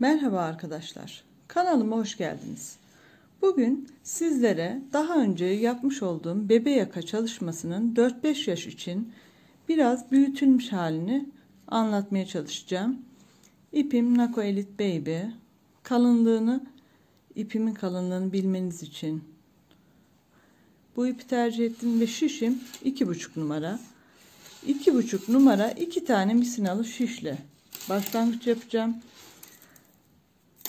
Merhaba arkadaşlar, kanalıma hoş geldiniz. Bugün sizlere daha önce yapmış olduğum bebe yaka çalışmasının 4-5 yaş için biraz büyütülmüş halini anlatmaya çalışacağım. İpim Nako Elite Baby. İpimin kalınlığını bilmeniz için bu ipi tercih ettim ve şişim 2,5 numara. 2,5 numara 2 tane misinalı şişle başlangıç yapacağım.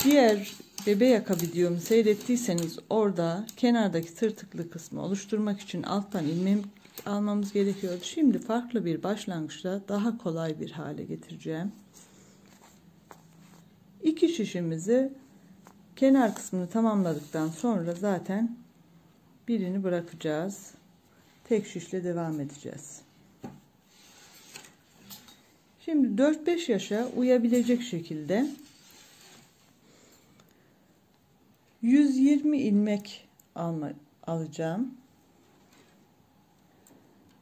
Diğer bebe yaka videomu seyrettiyseniz orada kenardaki tırtıklı kısmı oluşturmak için alttan ilmek almamız gerekiyordu. Şimdi farklı bir başlangıçla daha kolay bir hale getireceğim. 2 şişimizi kenar kısmını tamamladıktan sonra zaten birini bırakacağız. Tek şişle devam edeceğiz. Şimdi 4-5 yaşa uyabilecek şekilde 120 ilmek alacağım.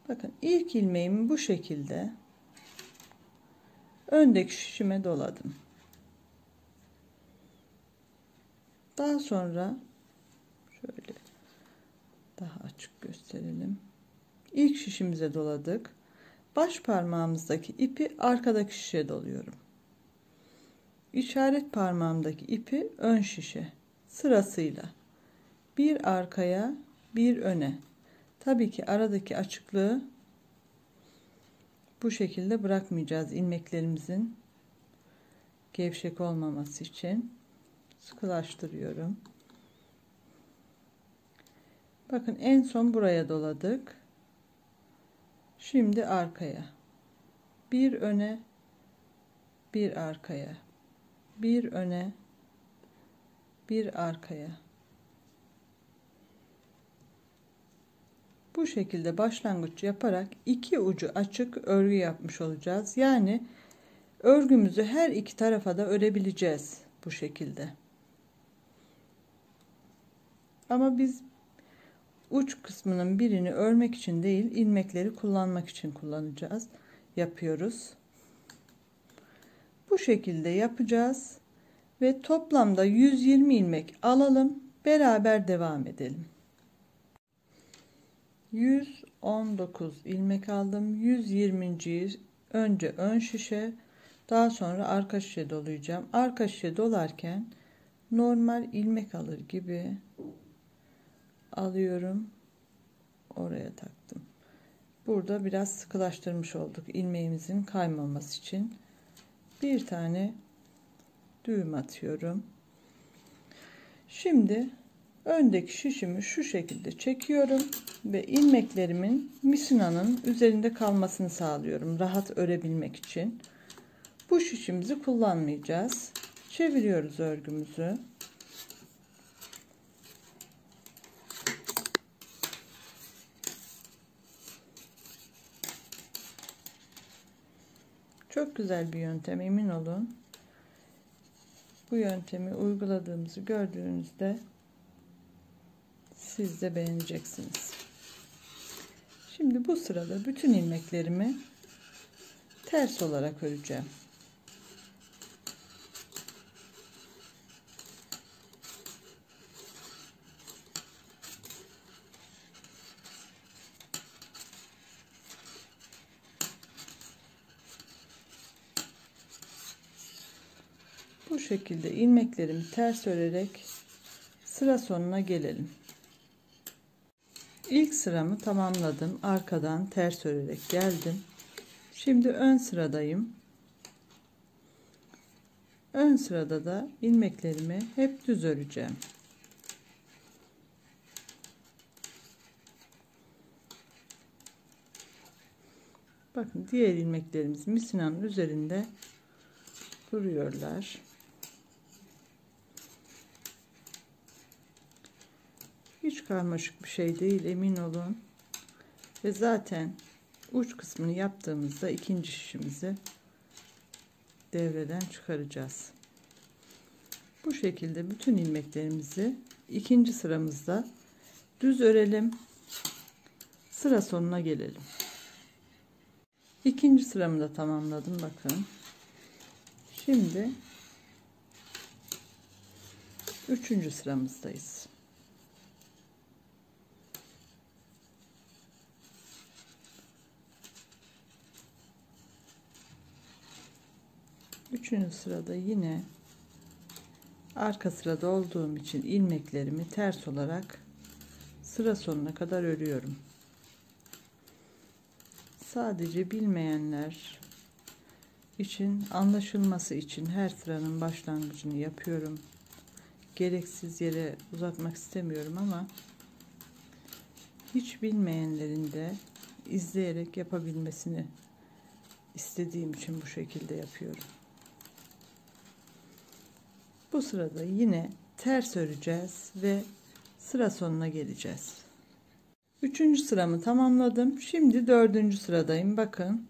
Bakın ilk ilmeğimi bu şekilde öndeki şişime doladım. Daha sonra şöyle daha açık gösterelim. İlk şişimize doladık. Baş parmağımızdaki ipi arkadaki şişe doluyorum. İşaret parmağımdaki ipi ön şişe sırasıyla bir arkaya bir öne. Tabii ki aradaki açıklığı bu şekilde bırakmayacağız ilmeklerimizin gevşek olmaması için. Sıkılaştırıyorum. Bakın en son buraya doladık. Şimdi arkaya bir öne bir arkaya bir öne bir arkaya. Bu şekilde başlangıç yaparak iki ucu açık örgü yapmış olacağız. Yani örgümüzü her iki tarafa da örebileceğiz bu şekilde. Ama biz uç kısmının birini örmek için değil, ilmekleri kullanmak için yapıyoruz. Bu şekilde yapacağız ve toplamda 120 ilmek alalım, beraber devam edelim. 119 ilmek aldım. 120'yi önce ön şişe, daha sonra arka şişe dolayacağım. Arka şişe dolarken normal ilmek alır gibi alıyorum, oraya taktım. Burada biraz sıkılaştırmış olduk ilmeğimizin kaymaması için. Bir tane düğüm atıyorum. Şimdi öndeki şişimi şu şekilde çekiyorum ve ilmeklerimin misinanın üzerinde kalmasını sağlıyorum rahat örebilmek için. Bu şişimizi kullanmayacağız. Çeviriyoruz örgümüzü. Çok güzel bir yöntem, emin olun. Bu yöntemi uyguladığımızı gördüğünüzde siz de beğeneceksiniz. Şimdi bu sırada bütün ilmeklerimi ters olarak öreceğim. Bu şekilde ilmeklerimi ters örerek sıra sonuna gelelim. İlk sıramı tamamladım. Arkadan ters örerek geldim. Şimdi ön sıradayım. Ön sırada da ilmeklerimi hep düz öreceğim. Bakın diğer ilmeklerimiz misinanın üzerinde duruyorlar. Hiç karmaşık bir şey değil, emin olun. Ve zaten uç kısmını yaptığımızda ikinci şişimizi devreden çıkaracağız. Bu şekilde bütün ilmeklerimizi ikinci sıramızda düz örelim. Sıra sonuna gelelim. İkinci sıramı da tamamladım, bakın. Şimdi Üçüncü sıramızdayız. Üçüncü sırada yine arka sırada olduğum için ilmeklerimi ters olarak sıra sonuna kadar örüyorum. Sadece bilmeyenler için, anlaşılması için her sıranın başlangıcını yapıyorum. Gereksiz yere uzatmak istemiyorum ama hiç bilmeyenlerin de izleyerek yapabilmesini istediğim için bu şekilde yapıyorum. Bu sırada yine ters öreceğiz ve sıra sonuna geleceğiz. Üçüncü sıramı tamamladım. Şimdi dördüncü sıradayım. Bakın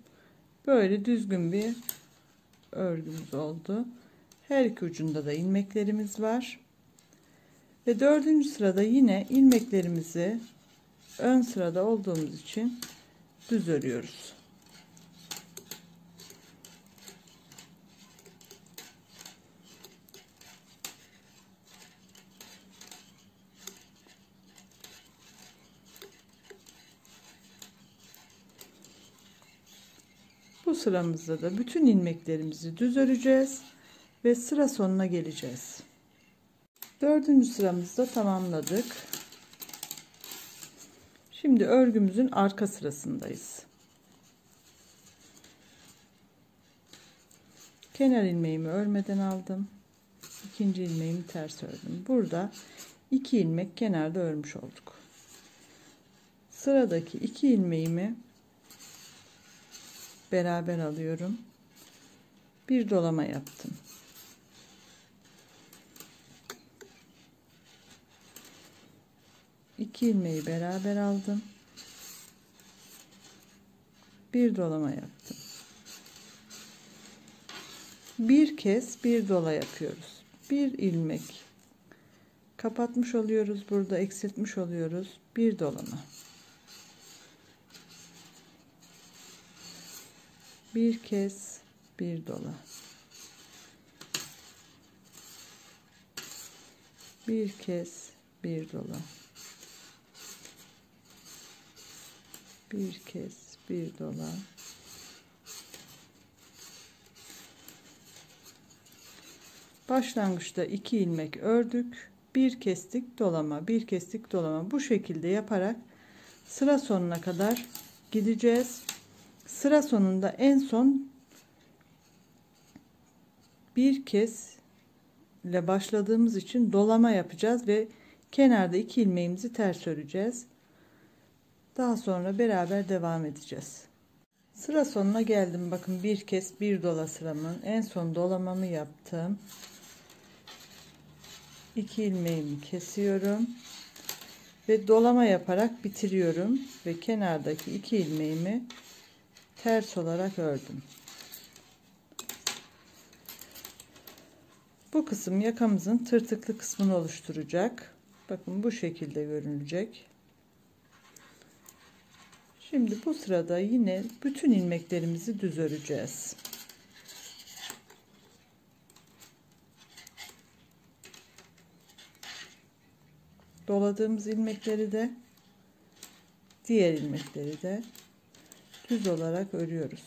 böyle düzgün bir örgümüz oldu. Her iki ucunda da ilmeklerimiz var. Ve dördüncü sırada yine ilmeklerimizi ön sırada olduğumuz için düz örüyoruz. Bu sıramızda da bütün ilmeklerimizi düz öreceğiz ve sıra sonuna geleceğiz. Dördüncü sıramızda tamamladık. Şimdi örgümüzün arka sırasındayız. Kenar ilmeğimi örmeden aldım. İkinci ilmeğimi ters ördüm. Burada 2 ilmek kenarda örmüş olduk. Sıradaki 2 ilmeğimi beraber alıyorum. Bir dolama yaptım. İki ilmeği beraber aldım. Bir dolama yaptım. Bir kez bir dola yapıyoruz. Bir ilmek kapatmış oluyoruz. Burada eksiltmiş oluyoruz. Bir dolama. Bir kez bir dola. Bir kez bir dola. Bir kez bir dola. Başlangıçta 2 ilmek ördük. Bir kestik dolama, bir kestik dolama. Bu şekilde yaparak sıra sonuna kadar gideceğiz. Sıra sonunda en son bir kez ile başladığımız için dolama yapacağız ve kenarda 2 ilmeğimizi ters öreceğiz. Daha sonra beraber devam edeceğiz. Sıra sonuna geldim. Bakın bir kez bir dola sıramın en son dolamamı yaptım. 2 ilmeğimi kesiyorum ve dolama yaparak bitiriyorum ve kenardaki 2 ilmeğimi ters olarak ördüm. Bu kısım yakamızın tırtıklı kısmını oluşturacak. Bakın bu şekilde görünecek. Şimdi bu sırada yine bütün ilmeklerimizi düz öreceğiz. Doladığımız ilmekleri de diğer ilmekleri de düz olarak örüyoruz.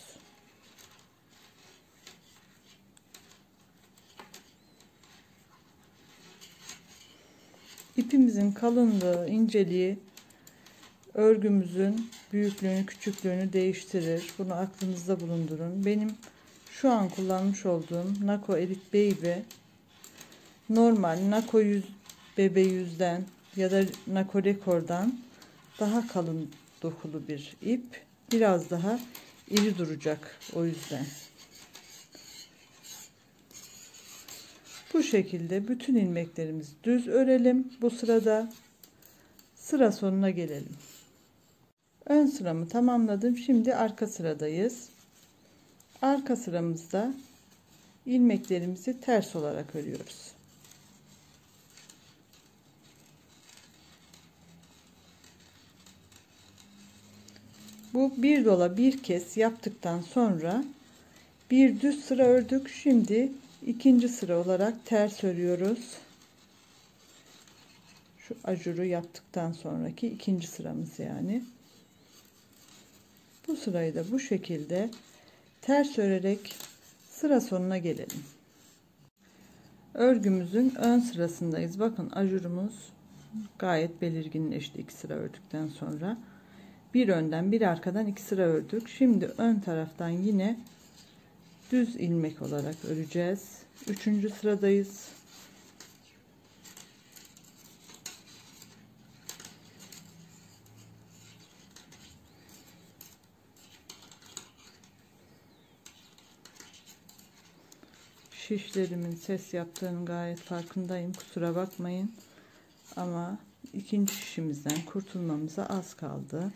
İpimizin kalınlığı, inceliği örgümüzün büyüklüğünü, küçüklüğünü değiştirir. Bunu aklınızda bulundurun. Benim şu an kullanmış olduğum Nako Elite Baby normal Nako 100 Bebe 100'den ya da Nako Record'dan daha kalın dokulu bir ip. Biraz daha iri duracak o yüzden. Bu şekilde bütün ilmeklerimizi düz örelim. Bu sırada sıra sonuna gelelim. Ön sıramı tamamladım. Şimdi arka sıradayız. Arka sıramızda ilmeklerimizi ters olarak örüyoruz. Bu bir dola bir kez yaptıktan sonra bir düz sıra ördük. Şimdi ikinci sıra olarak ters örüyoruz. Şu ajuru yaptıktan sonraki ikinci sıramız yani. Bu sırayı da bu şekilde ters örerek sıra sonuna gelelim. Örgümüzün ön sırasındayız. Bakın ajurumuz gayet belirginleşti 2 sıra ördükten sonra. Bir önden bir arkadan 2 sıra ördük. Şimdi ön taraftan yine düz ilmek olarak öreceğiz. 3. sıradayız. Şişlerimin ses yaptığının gayet farkındayım. Kusura bakmayın. Ama ikinci şişimizden kurtulmamıza az kaldı.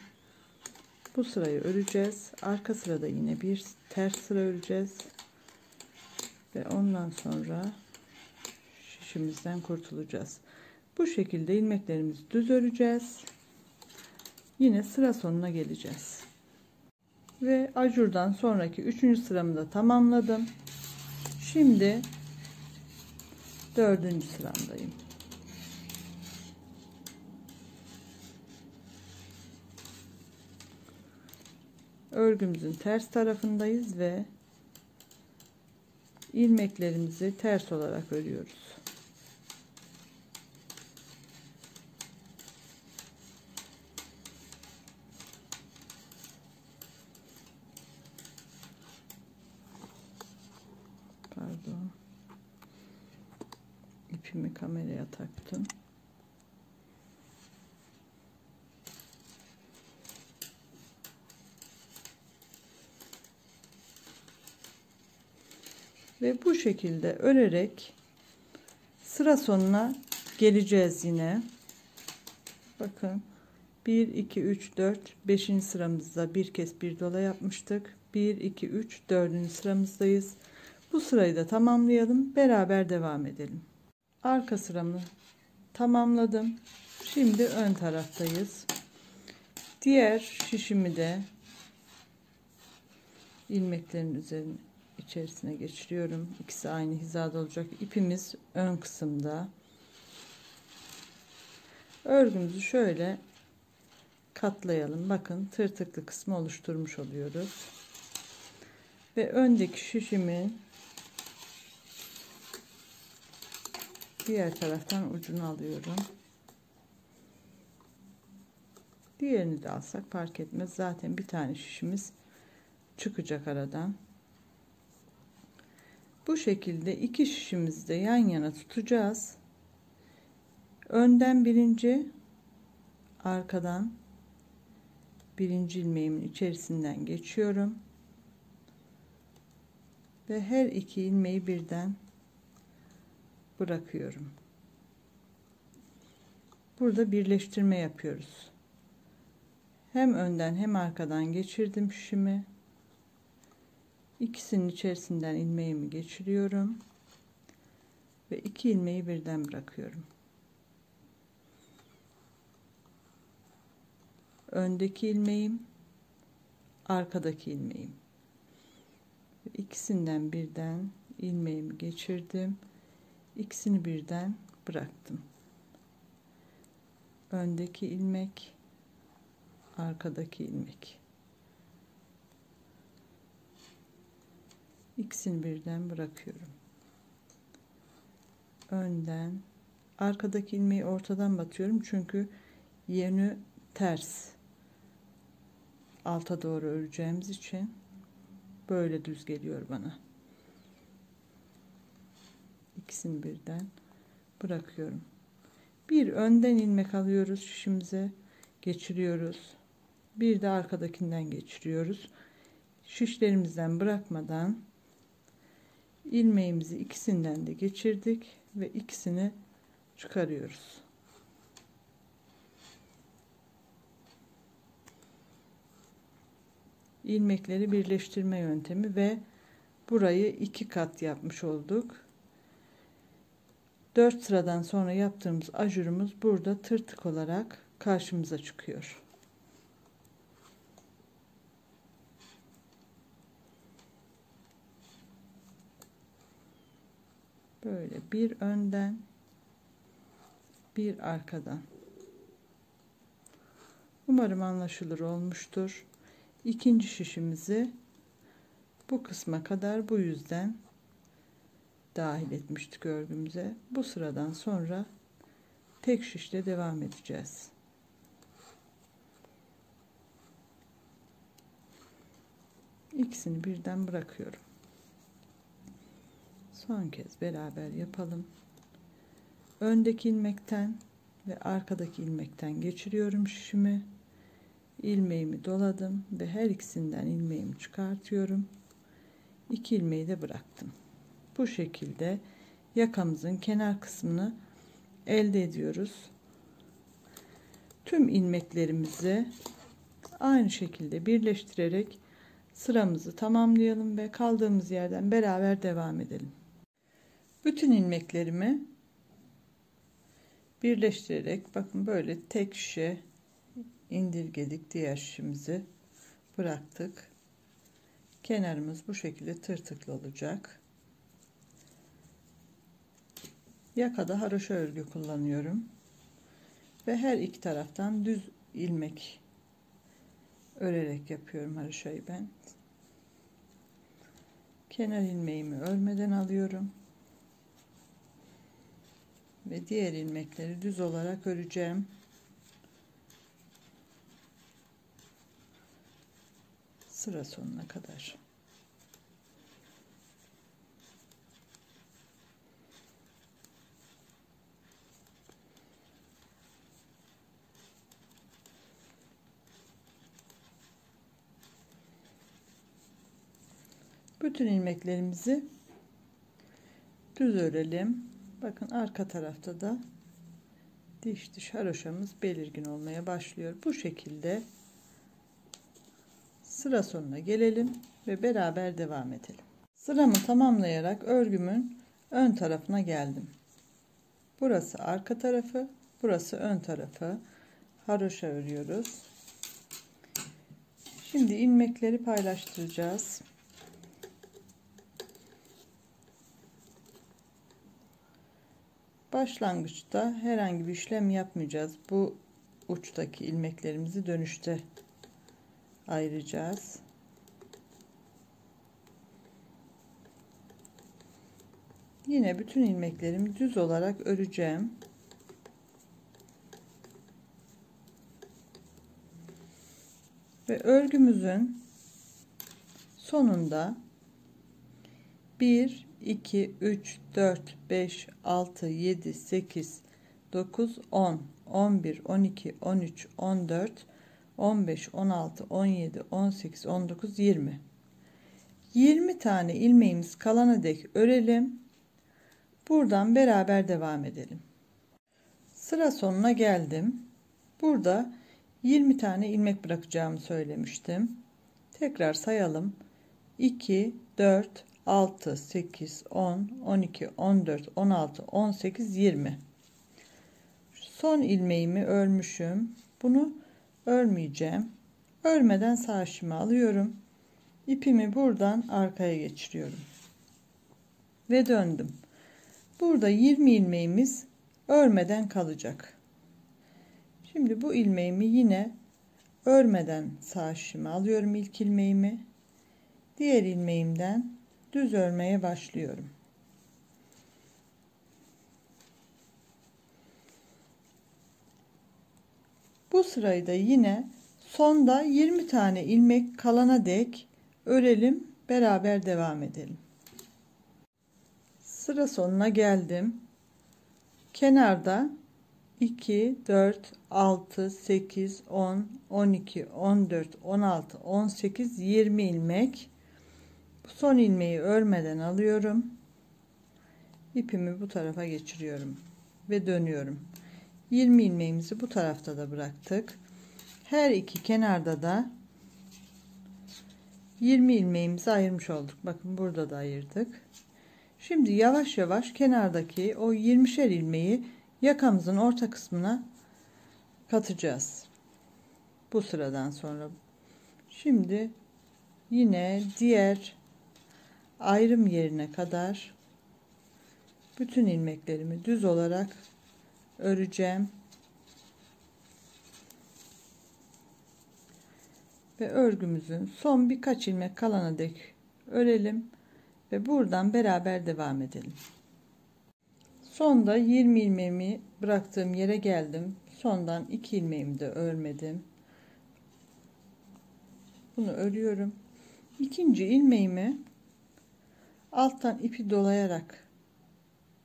Bu sırayı öreceğiz. Arka sırada yine bir ters sıra öreceğiz. Ve ondan sonra şişimizden kurtulacağız. Bu şekilde ilmeklerimizi düz öreceğiz. Yine sıra sonuna geleceğiz. Ve ajurdan sonraki 3. sıramı da tamamladım. Şimdi 4. sıramdayım. Örgümüzün ters tarafındayız ve ilmeklerimizi ters olarak örüyoruz. Pardon. İpimi kameraya taktım. Ve bu şekilde örerek sıra sonuna geleceğiz yine. Bakın 1 2 3 4 5. sıramızda bir kez bir dola yapmıştık. 1 2 3 4. sıramızdayız. Bu sırayı da tamamlayalım. Beraber devam edelim. Arka sıramı tamamladım. Şimdi ön taraftayız. Diğer şişimi de ilmeklerin üzerine içerisine geçiriyorum. İkisi aynı hizada olacak. İpimiz ön kısımda. Örgümüzü şöyle katlayalım. Bakın tırtıklı kısmı oluşturmuş oluyoruz. Ve öndeki şişimin diğer taraftan ucunu alıyorum. Diğerini de alsak fark etmez. Zaten bir tane şişimiz çıkacak aradan. Bu şekilde iki şişimizi de yan yana tutacağız. Önden birinci, arkadan birinci ilmeğimin içerisinden geçiyorum. Ve her iki ilmeği birden bırakıyorum. Burada birleştirme yapıyoruz. Hem önden hem arkadan geçirdim şişimi. İkisinin içerisinden ilmeğimi geçiriyorum ve iki ilmeği birden bırakıyorum. Öndeki ilmeğim, arkadaki ilmeğim. İkisinden birden ilmeğimi geçirdim. İkisini birden bıraktım. Öndeki ilmek, arkadaki ilmek. İkisini birden bırakıyorum. Önden, arkadaki ilmeği ortadan batıyorum çünkü yönü ters. Alta doğru öreceğimiz için böyle düz geliyor bana. İkisini birden bırakıyorum. Bir önden ilmek alıyoruz, şişimize geçiriyoruz. Bir de arkadakinden geçiriyoruz. Şişlerimizden bırakmadan ilmeğimizi ikisinden de geçirdik ve ikisini çıkarıyoruz. İlmekleri birleştirme yöntemi ve burayı 2 kat yapmış olduk. 4 sıradan sonra yaptığımız ajurumuz burada tırtık olarak karşımıza çıkıyor. Böyle bir önden bir arkadan. Umarım anlaşılır olmuştur. İkinci şişimizi bu kısma kadar bu yüzden dahil etmiştik örgümüze. Bu sıradan sonra tek şişle devam edeceğiz. İkisini birden bırakıyorum. Son kez beraber yapalım. Öndeki ilmekten ve arkadaki ilmekten geçiriyorum şişimi. İlmeğimi doladım ve her ikisinden ilmeğimi çıkartıyorum. 2 ilmeği de bıraktım. Bu şekilde yakamızın kenar kısmını elde ediyoruz. Tüm ilmeklerimizi aynı şekilde birleştirerek sıramızı tamamlayalım ve kaldığımız yerden beraber devam edelim. Bütün ilmeklerimi birleştirerek bakın böyle tek şişe indirgedik, diğer şişimizi bıraktık. Kenarımız bu şekilde tırtıklı olacak. Yakada haroşa örgü kullanıyorum ve her iki taraftan düz ilmek örerek yapıyorum haroşayı ben. Kenar ilmeğimi örmeden alıyorum ve diğer ilmekleri düz olarak öreceğim. Sıra sonuna kadar. Bütün ilmeklerimizi düz örelim. Bakın arka tarafta da diş diş haroşamız belirgin olmaya başlıyor. Bu şekilde sıra sonuna gelelim ve beraber devam edelim. Sıramı tamamlayarak örgümün ön tarafına geldim. Burası arka tarafı, burası ön tarafı. Haroşa örüyoruz. Şimdi ilmekleri paylaştıracağız. Başlangıçta herhangi bir işlem yapmayacağız. Bu uçtaki ilmeklerimizi dönüşte ayıracağız. Yine bütün ilmeklerimi düz olarak öreceğim. Ve örgümüzün sonunda 1 2 3 4 5 6 7 8 9 10 11 12 13 14 15 16 17 18 19 20 tane ilmeğimiz kalana dek örelim. Buradan beraber devam edelim. Sıra sonuna geldim. Burada 20 tane ilmek bırakacağımı söylemiştim. Tekrar sayalım. 2 4 6 8 10 12 14 16 18 20. Son ilmeğimi örmüşüm. Bunu örmeyeceğim. Örmeden sağ şişimi alıyorum. İpimi buradan arkaya geçiriyorum. Ve döndüm. Burada 20 ilmeğimiz örmeden kalacak. Şimdi bu ilmeğimi yine örmeden sağ şişimi alıyorum, ilk ilmeğimi. Diğer ilmeğimden düz örmeye başlıyorum. Bu sırayı da yine sonda 20 tane ilmek kalana dek örelim, beraber devam edelim. Sıra sonuna geldim. Kenarda 2 4 6 8 10 12 14 16 18 20 ilmek. Son ilmeği örmeden alıyorum. İpimi bu tarafa geçiriyorum ve dönüyorum. 20 ilmeğimizi bu tarafta da bıraktık. Her iki kenarda da 20 ilmeğimizi ayırmış olduk. Bakın burada da ayırdık. Şimdi yavaş yavaş kenardaki o 20'şer ilmeği yakamızın orta kısmına katacağız. Bu sıradan sonra. Şimdi yine diğer ayrım yerine kadar bütün ilmeklerimi düz olarak öreceğim. Ve örgümüzün son birkaç ilmek kalana dek örelim ve buradan beraber devam edelim. Sonda 20 ilmeğimi bıraktığım yere geldim. Sondan 2 ilmeğimi de örmedim. Bunu örüyorum. İkinci ilmeğimi alttan ipi dolayarak,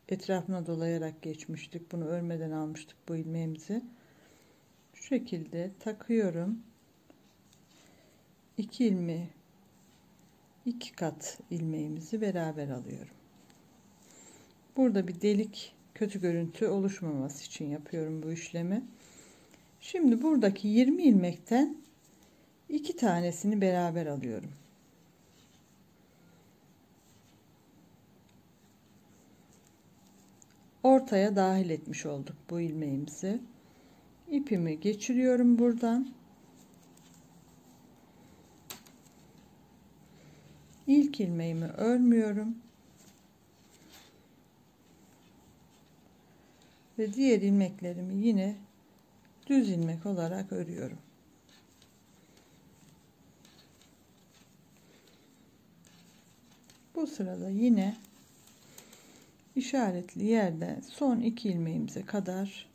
etrafına dolayarak geçmiştik. Bunu örmeden almıştık bu ilmeğimizi. Şu şekilde takıyorum. 2 ilmeği, 2 kat ilmeğimizi beraber alıyorum. Burada bir delik, kötü görüntü oluşmaması için yapıyorum bu işlemi. Şimdi buradaki 20 ilmekten 2 tanesini beraber alıyorum. Ortaya dahil etmiş olduk bu ilmeğimizi. İpimi geçiriyorum buradan. İlk ilmeğimi örmüyorum. Ve diğer ilmeklerimi yine düz ilmek olarak örüyorum. Bu sırada yine işaretli yerden son 2 ilmeğimize kadar,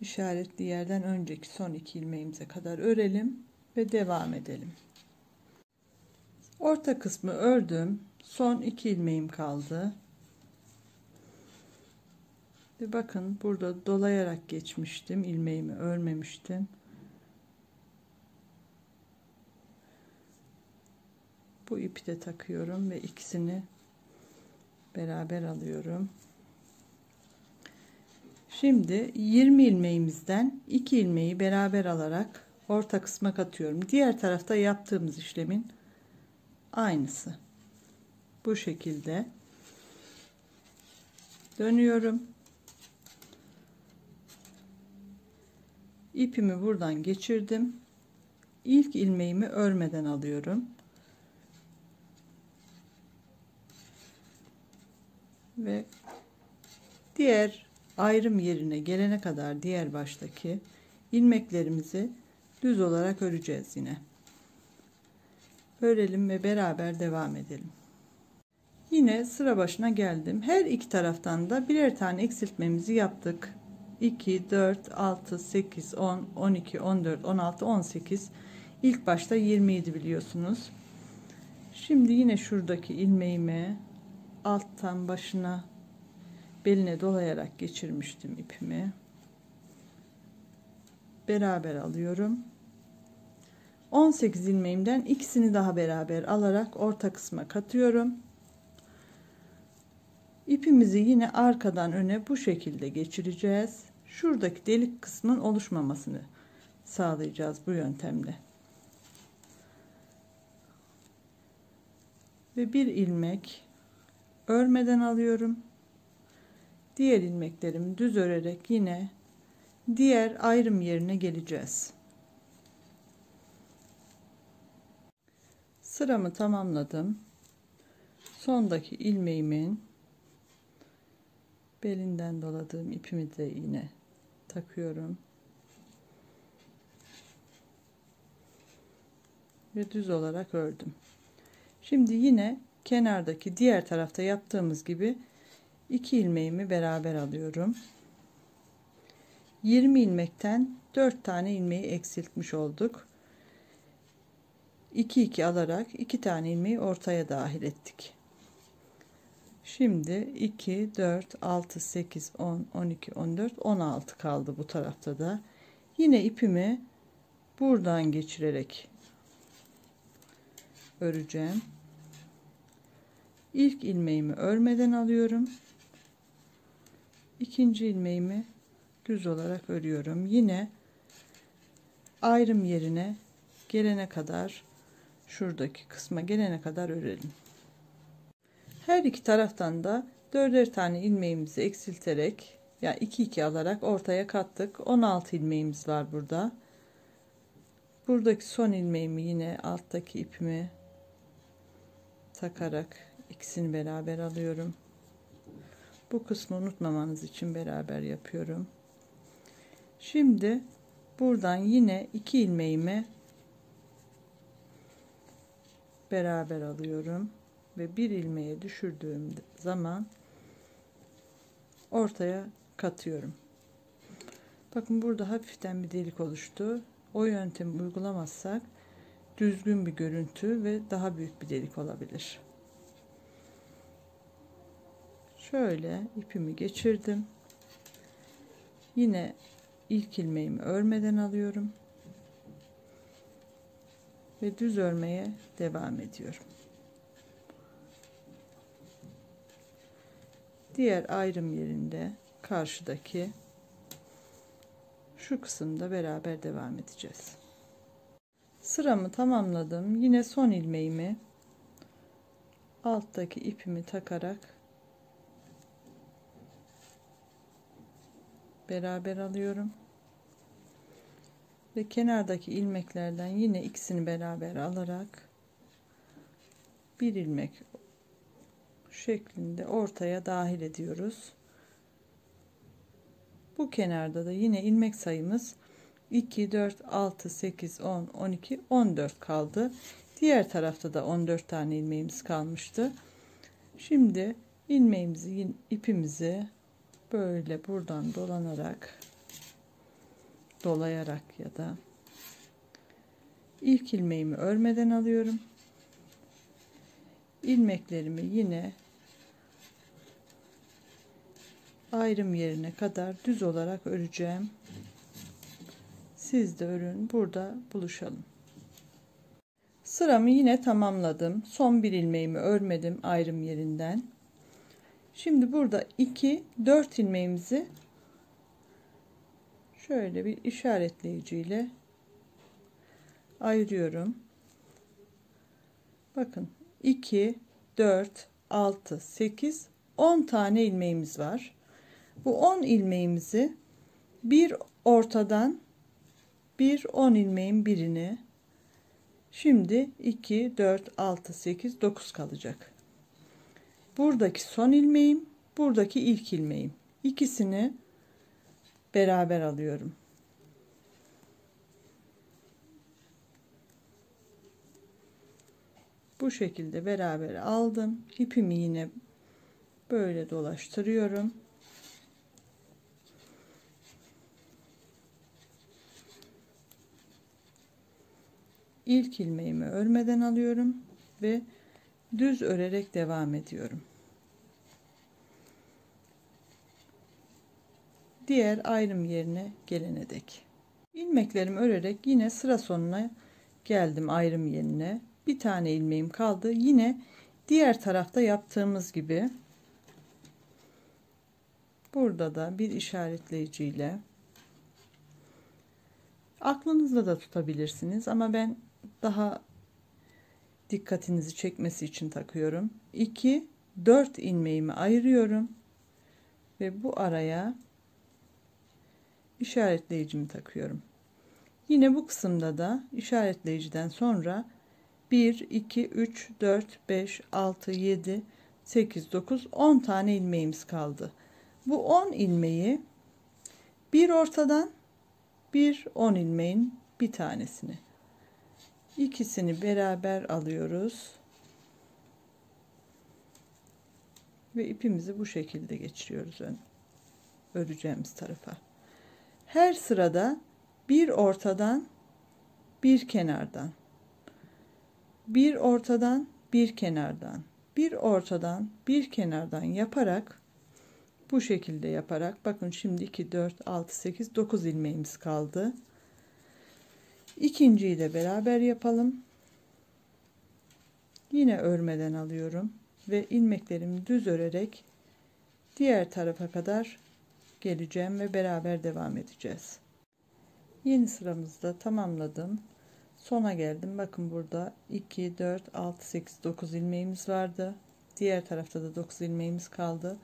işaretli yerden önceki son 2 ilmeğimize kadar örelim ve devam edelim. Orta kısmı ördüm. Son 2 ilmeğim kaldı. Ve bakın burada dolayarak geçmiştim. İlmeğimi örmemiştim. Bu ipi de takıyorum ve ikisini beraber alıyorum. Şimdi 20 ilmeğimizden 2 ilmeği beraber alarak orta kısma katıyorum. Diğer tarafta yaptığımız işlemin aynısı. Bu şekilde dönüyorum. İpimi buradan geçirdim. İlk ilmeğimi örmeden alıyorum. Ve diğer ayrım yerine gelene kadar diğer baştaki ilmeklerimizi düz olarak öreceğiz yine. Örelim ve beraber devam edelim. Yine sıra başına geldim. Her iki taraftan da birer tane eksiltmemizi yaptık. 2, 4, 6, 8, 10, 12, 14, 16, 18. İlk başta 27 biliyorsunuz. Şimdi yine şuradaki ilmeğimi alttan başına, beline dolayarak geçirmiştim ipimi. Beraber alıyorum. 18 ilmeğimden ikisini daha beraber alarak orta kısma katıyorum. İpimizi yine arkadan öne bu şekilde geçireceğiz. Şuradaki delik kısmın oluşmamasını sağlayacağız bu yöntemle. Ve bir ilmek örmeden alıyorum. Diğer ilmeklerimi düz örerek yine diğer ayrım yerine geleceğiz. Sıramı tamamladım. Sondaki ilmeğimin belinden doladığım ipimi de yine takıyorum. Ve düz olarak ördüm. Şimdi yine kenardaki diğer tarafta yaptığımız gibi 2 ilmeğimi beraber alıyorum. 20 ilmekten 4 tane ilmeği eksiltmiş olduk. 2 2 alarak 2 tane ilmeği ortaya dahil ettik. Şimdi 2 4 6 8 10 12 14 16 kaldı bu tarafta da. Yine ipimi buradan geçirerek öreceğim. İlk ilmeğimi örmeden alıyorum. İkinci ilmeğimi düz olarak örüyorum. Yine ayrım yerine gelene kadar, şuradaki kısma gelene kadar örelim. Her iki taraftan da 4'er tane ilmeğimizi eksilterek, yani 2 2 alarak ortaya kattık. 16 ilmeğimiz var burada. Buradaki son ilmeğimi yine alttaki ipimi takarak ikisini beraber alıyorum. Bu kısmı unutmamanız için beraber yapıyorum. Şimdi buradan yine 2 ilmeğimi beraber alıyorum ve bir ilmeğe düşürdüğüm zaman ortaya katıyorum. Bakın burada hafiften bir delik oluştu. O yöntemi uygulamazsak düzgün bir görüntü ve daha büyük bir delik olabilir. Şöyle ipimi geçirdim. Yine ilk ilmeğimi örmeden alıyorum ve düz örmeye devam ediyorum. Diğer ayrım yerinde karşıdaki şu kısımda beraber devam edeceğiz. Sıramı tamamladım. Yine son ilmeğimi alttaki ipimi takarak beraber alıyorum ve kenardaki ilmeklerden yine ikisini beraber alarak bir ilmek şeklinde ortaya dahil ediyoruz. Bu kenarda da yine ilmek sayımız 2 4 6 8 10 12 14 kaldı. Diğer tarafta da 14 tane ilmeğimiz kalmıştı. Şimdi ilmeğimizi, ipimizi böyle buradan dolayarak ya da ilk ilmeğimi örmeden alıyorum. İlmeklerimi yine ayrım yerine kadar düz olarak öreceğim. Siz de örün, burada buluşalım. Sıramı yine tamamladım. Son bir ilmeğimi örmedim ayrım yerinden. Şimdi burada 2 4 ilmeğimizi şöyle bir işaretleyiciyle ayırıyorum. Bakın 2 4 6 8 10 tane ilmeğimiz var. Bu 10 ilmeğimizi bir ortadan bir 10 ilmeğin birini, şimdi 2 4 6 8 9 kalacak. Buradaki son ilmeğim, buradaki ilk ilmeğim, ikisini beraber alıyorum. Bu şekilde beraber aldım. İpimi yine böyle dolaştırıyorum. İlk ilmeğimi örmeden alıyorum ve düz örerek devam ediyorum. Diğer ayrım yerine gelene dek. İlmeklerimi örerek yine sıra sonuna geldim ayrım yerine. Bir tane ilmeğim kaldı. Yine diğer tarafta yaptığımız gibi burada da bir işaretleyiciyle, aklınızda da tutabilirsiniz ama ben daha dikkatinizi çekmesi için takıyorum. 2 4 ilmeğimi ayırıyorum ve bu araya işaretleyicimi takıyorum. Yine bu kısımda da işaretleyiciden sonra 1 2 3 4 5 6 7 8 9 10 tane ilmeğimiz kaldı. Bu 10 ilmeği bir ortadan bir 10 ilmeğin bir tanesini, ikisini beraber alıyoruz ve ipimizi bu şekilde geçiriyoruz öreceğimiz tarafa. Her sırada bir ortadan bir kenardan, bir ortadan bir kenardan, bir ortadan bir kenardan yaparak, bu şekilde yaparak, bakın şimdi 2 4 6 8 9 ilmeğimiz kaldı. İkinciyi de beraber yapalım. Yine örmeden alıyorum ve ilmeklerimi düz örerek diğer tarafa kadar geleceğim ve beraber devam edeceğiz. Yeni sıramızda tamamladım. Sona geldim. Bakın burada 2 4 6 8 9 ilmeğimiz vardı. Diğer tarafta da 9 ilmeğimiz kaldı.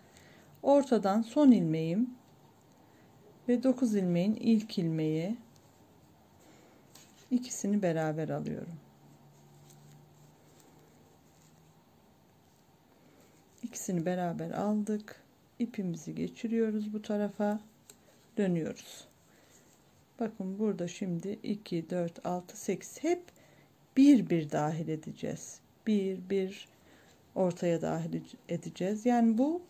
Ortadan son ilmeğim ve 9 ilmeğin ilk ilmeği, ikisini beraber alıyorum. İkisini beraber aldık. ipimizi geçiriyoruz bu tarafa, dönüyoruz. Bakın burada şimdi 2 4 6 8 hep bir dahil edeceğiz. Bir ortaya dahil edeceğiz. Yani bu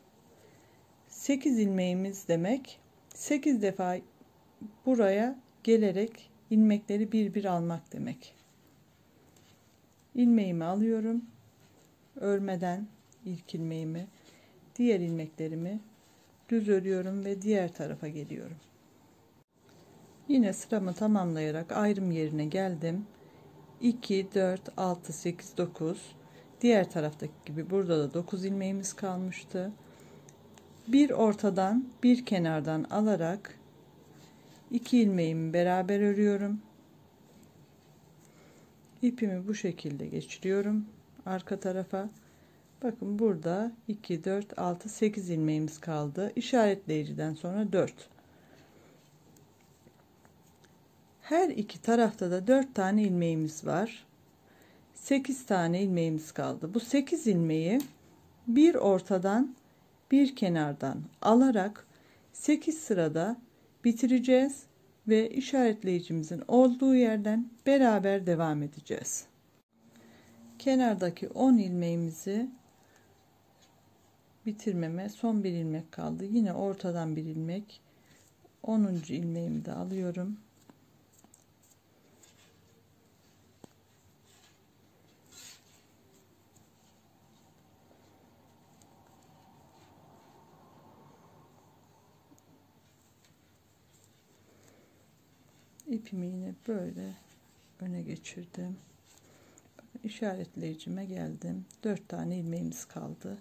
8 ilmeğimiz demek. 8 defa buraya gelerek ilmekleri bir almak demek. İlmeğimi alıyorum. Örmeden ilk ilmeğimi, diğer ilmeklerimi düz örüyorum ve diğer tarafa geliyorum. Yine sıramı tamamlayarak ayrım yerine geldim. 2 4 6 8 9, diğer taraftaki gibi burada da 9 ilmeğimiz kalmıştı. Bir ortadan bir kenardan alarak 2 ilmeğimi beraber örüyorum. İpimi bu şekilde geçiriyorum arka tarafa. Bakın burada 2 4 6 8 ilmeğimiz kaldı. İşaretleyiciden sonra 4. Her iki tarafta da 4 tane ilmeğimiz var. 8 tane ilmeğimiz kaldı. Bu 8 ilmeği bir ortadan bir kenardan alarak 8 sırada bitireceğiz ve işaretleyicimizin olduğu yerden beraber devam edeceğiz. Kenardaki 10 ilmeğimizi bitirmeme son bir ilmek kaldı. Yine ortadan bir ilmek, 10. ilmeğimi de alıyorum. İpimi yine böyle öne geçirdim. Bakın işaretleyicime geldim. 4 tane ilmeğimiz kaldı.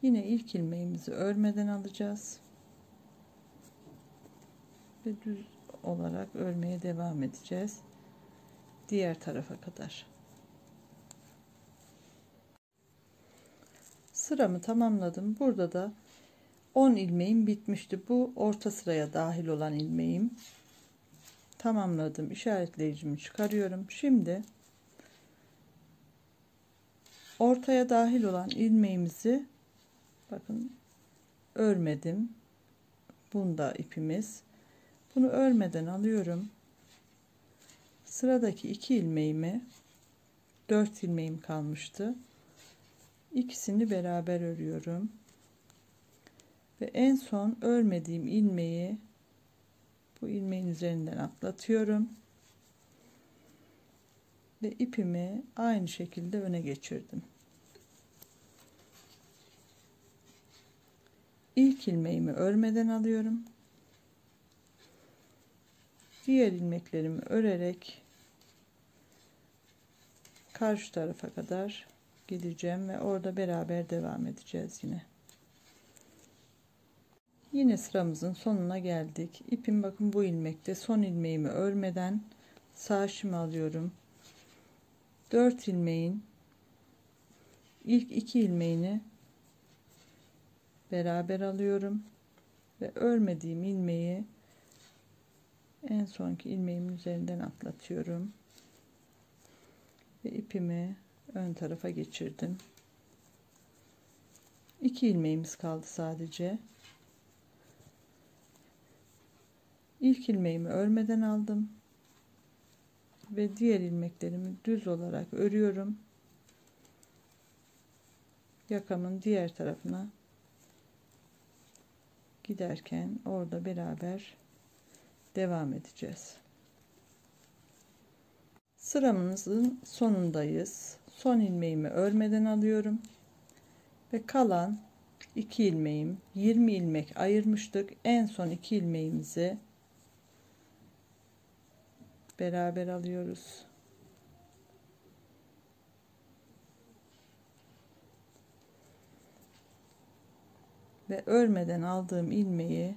Yine ilk ilmeğimizi örmeden alacağız ve düz olarak örmeye devam edeceğiz diğer tarafa kadar. Sıramı tamamladım. Burada da 10 ilmeğim bitmişti. Bu orta sıraya dahil olan ilmeğim. Tamamladım. İşaretleyicimi çıkarıyorum. Şimdi ortaya dahil olan ilmeğimizi bakın örmedim. Bunda ipimiz. Bunu örmeden alıyorum. Sıradaki 2 ilmeğimi, 4 ilmeğim kalmıştı. İkisini beraber örüyorum. Ve en son örmediğim ilmeği bu ilmeğin üzerinden atlatıyorum. Ve ipimi aynı şekilde öne geçirdim. İlk ilmeğimi örmeden alıyorum. Diğer ilmeklerimi örerek karşı tarafa kadar gideceğim ve orada beraber devam edeceğiz yine. Yine sıramızın sonuna geldik. İpim bakın bu ilmekte, son ilmeğimi örmeden sağ şişimi alıyorum. 4 ilmeğin ilk 2 ilmeğini beraber alıyorum ve örmediğim ilmeği en sonki ilmeğimin üzerinden atlatıyorum ve ipimi ön tarafa geçirdim. 2 ilmeğimiz kaldı sadece. İlk ilmeğimi örmeden aldım ve diğer ilmeklerimi düz olarak örüyorum. Yakamın diğer tarafına giderken orada beraber devam edeceğiz. Sıramızın sonundayız. Son ilmeğimi örmeden alıyorum ve kalan 2 ilmeğim, 20 ilmek ayırmıştık. En son 2 ilmeğimizi beraber alıyoruz. Ve örmeden aldığım ilmeği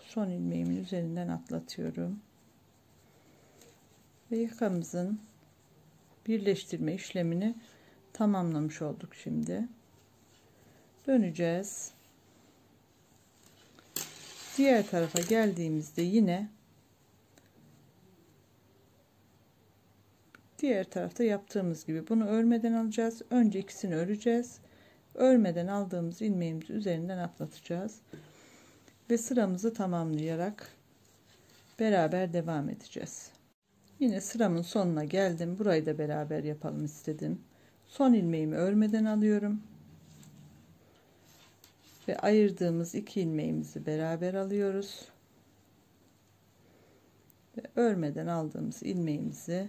son ilmeğimin üzerinden atlatıyorum. Ve yakamızın birleştirme işlemini tamamlamış olduk şimdi. Döneceğiz. Diğer tarafa geldiğimizde yine Diğer tarafta yaptığımız gibi bunu örmeden alacağız. Önce ikisini öreceğiz. Örmeden aldığımız ilmeğimizi üzerinden atlatacağız. Ve sıramızı tamamlayarak beraber devam edeceğiz. Yine sıramın sonuna geldim. Burayı da beraber yapalım istedim. Son ilmeğimi örmeden alıyorum. Ve ayırdığımız iki ilmeğimizi beraber alıyoruz. Ve örmeden aldığımız ilmeğimizi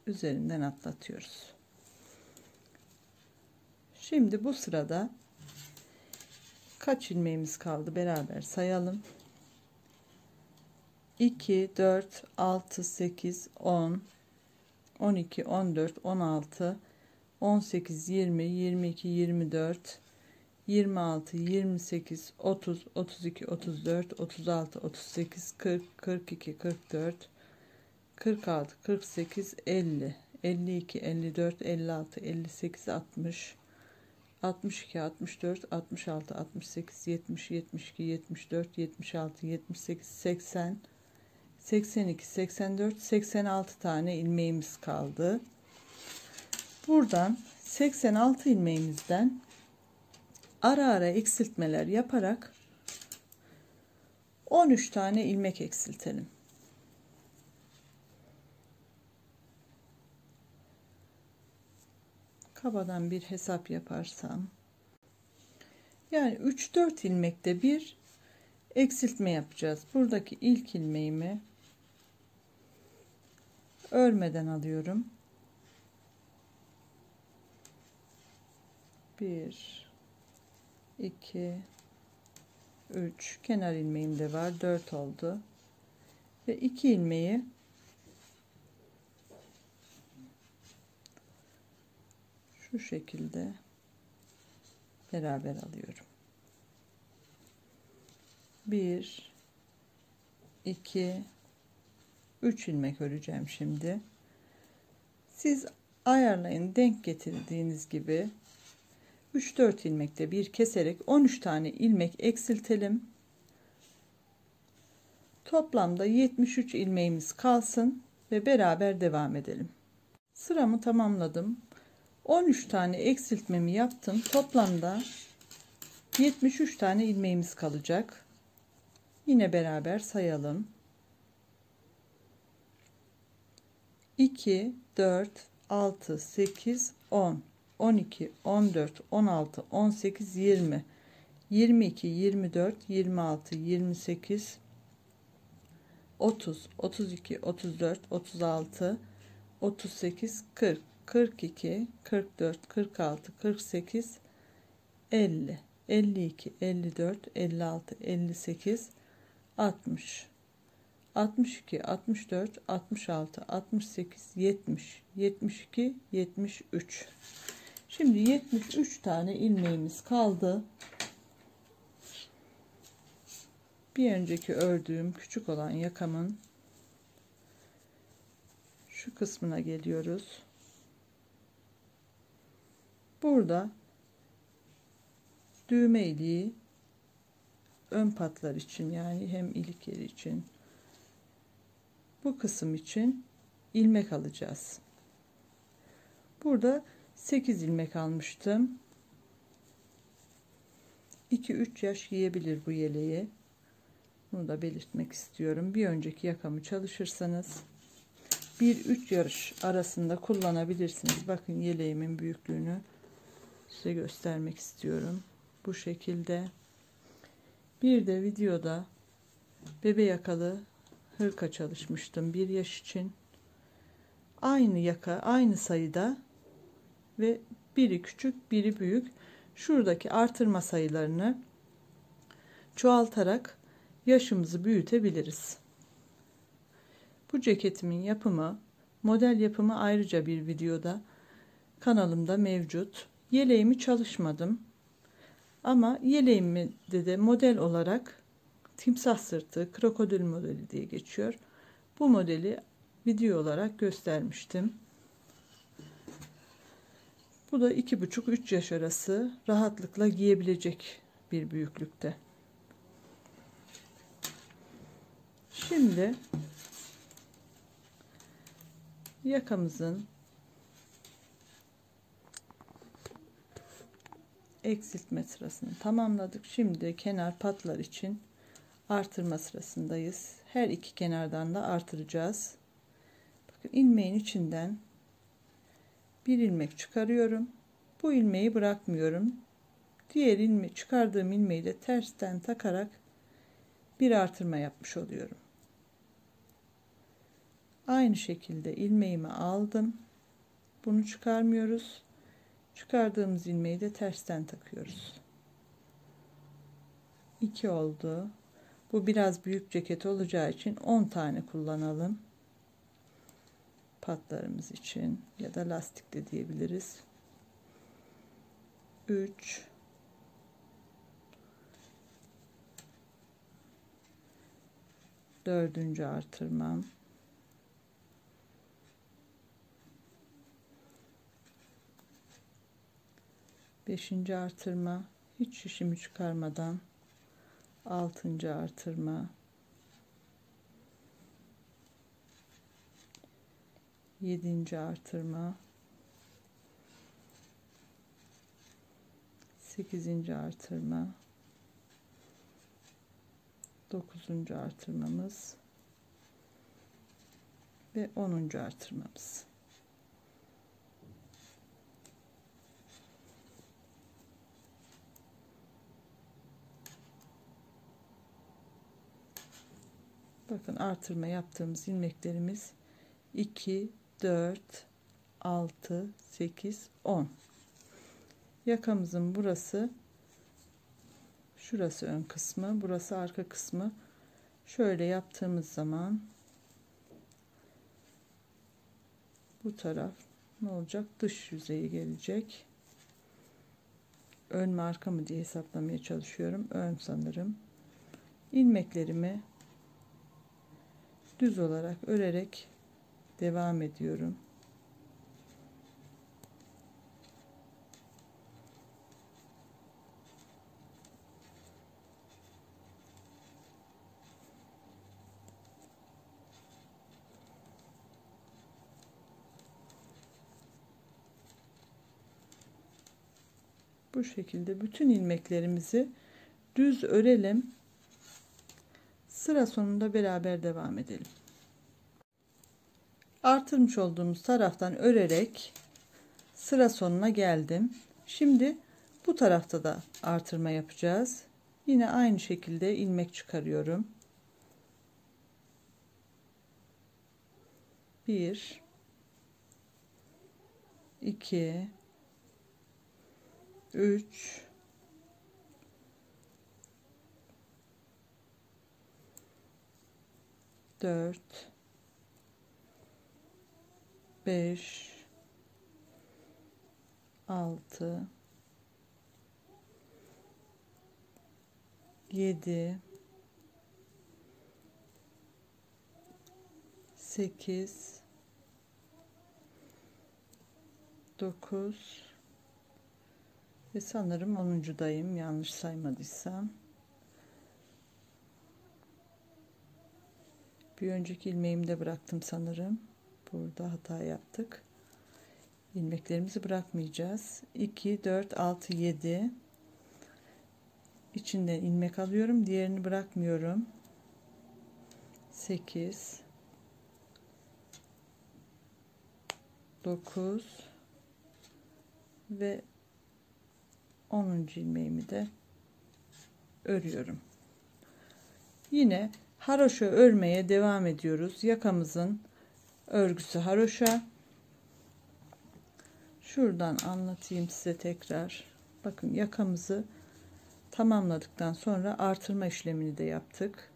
üzerinden atlatıyoruz. Şimdi bu sırada kaç ilmeğimiz kaldı beraber sayalım. 2, 4, 6, 8, 10, 12, 14, 16, 18, 20, 22, 24, 26, 28, 30, 32, 34, 36, 38, 40, 42, 44, 46, 48, 50, 52, 54, 56, 58, 60, 62, 64, 66, 68, 70, 72, 74, 76, 78, 80, 82, 84, 86 tane ilmeğimiz kaldı. Buradan 86 ilmeğimizden ara ara eksiltmeler yaparak 13 tane ilmek eksiltelim. Kabadan bir hesap yaparsam yani 3-4 ilmekte bir eksiltme yapacağız. Buradaki ilk ilmeğimi örmeden alıyorum. 1 2 3 kenar ilmeğim de var, 4 oldu ve 2 ilmeği şu şekilde beraber alıyorum. 1 2 3 ilmek öreceğim şimdi. Siz ayarlayın, denk getirdiğiniz gibi 3-4 ilmekte bir keserek 13 tane ilmek eksiltelim. Toplamda 73 ilmeğimiz kalsın ve beraber devam edelim. Sıramı tamamladım. 13 tane eksiltmemi yaptım. Toplamda 73 tane ilmeğimiz kalacak. Yine beraber sayalım. 2, 4, 6, 8, 10, 12, 14, 16, 18, 20, 22, 24, 26, 28, 30, 32, 34, 36, 38, 40, 42, 44, 46, 48, 50, 52, 54, 56, 58, 60, 62, 64, 66, 68, 70, 72, 73. Şimdi 73 tane ilmeğimiz kaldı. Bir önceki ördüğüm küçük olan yakamın şu kısmına geliyoruz. Burada düğme iliği ön patlar için, yani hem ilik yeri için, bu kısım için ilmek alacağız. Burada 8 ilmek almıştım. 2-3 yaş giyebilir bu yeleği. Bunu da belirtmek istiyorum. Bir önceki yakamı çalışırsanız 1-3 yaş arasında kullanabilirsiniz. Bakın yeleğimin büyüklüğünü size göstermek istiyorum. Bu şekilde. Bir de videoda bebe yakalı hırka çalışmıştım 1 yaş için. Aynı yaka, aynı sayıda ve biri küçük, biri büyük. Şuradaki artırma sayılarını çoğaltarak yaşımızı büyütebiliriz. Bu ceketimin yapımı, model yapımı ayrıca bir videoda kanalımda mevcut. Yeleğimi çalışmadım. Ama yeleğimde de model olarak timsah sırtı, krokodil modeli diye geçiyor. Bu modeli video olarak göstermiştim. Bu da 2,5-3 yaş arası rahatlıkla giyebilecek bir büyüklükte. Şimdi yakamızın eksiltme sırasını tamamladık. Şimdi kenar patlar için artırma sırasındayız. Her iki kenardan da artıracağız. Bakın ilmeğin içinden bir ilmek çıkarıyorum. Bu ilmeği bırakmıyorum. Diğer ilmeği, çıkardığım ilmeği de tersten takarak bir artırma yapmış oluyorum. Aynı şekilde ilmeğimi aldım. Bunu çıkarmıyoruz. Çıkardığımız ilmeği de tersten takıyoruz. 2 oldu. Bu biraz büyük ceket olacağı için 10 tane kullanalım. Patlarımız için ya da lastik de diyebiliriz. 3 dördüncü artırmam, 5. artırma, hiç şişimi çıkarmadan 6. artırma, 7. artırma, 8. artırma, 9. artırmamız ve 10. artırmamız. Bakın artırma yaptığımız ilmeklerimiz 2, 4, 6, 8, 10. Yakamızın burası, şurası ön kısmı, burası arka kısmı. Şöyle yaptığımız zaman bu taraf ne olacak? Dış yüzeyi gelecek. Ön mü arka mı diye hesaplamaya çalışıyorum. Ön sanırım. İlmeklerimi düz olarak örerek devam ediyorum. Bu şekilde bütün ilmeklerimizi düz örelim. Sıra sonunda beraber devam edelim. Artırmış olduğumuz taraftan örerek sıra sonuna geldim. Şimdi bu tarafta da artırma yapacağız. Yine aynı şekilde ilmek çıkarıyorum. 1 2 3 4 5 6 7 8 9 ve sanırım 10'uncudayım yanlış saymadıysam. Bir önceki ilmeğimde bıraktım sanırım. Burada hata yaptık. İlmeklerimizi bırakmayacağız. 2 4 6 7 içinden ilmek alıyorum, diğerini bırakmıyorum. 8 9 ve 10. ilmeğimi de örüyorum. Yine haroşa örmeye devam ediyoruz. Yakamızın örgüsü haroşa. Şuradan anlatayım size tekrar. Bakın yakamızı tamamladıktan sonra artırma işlemini de yaptık.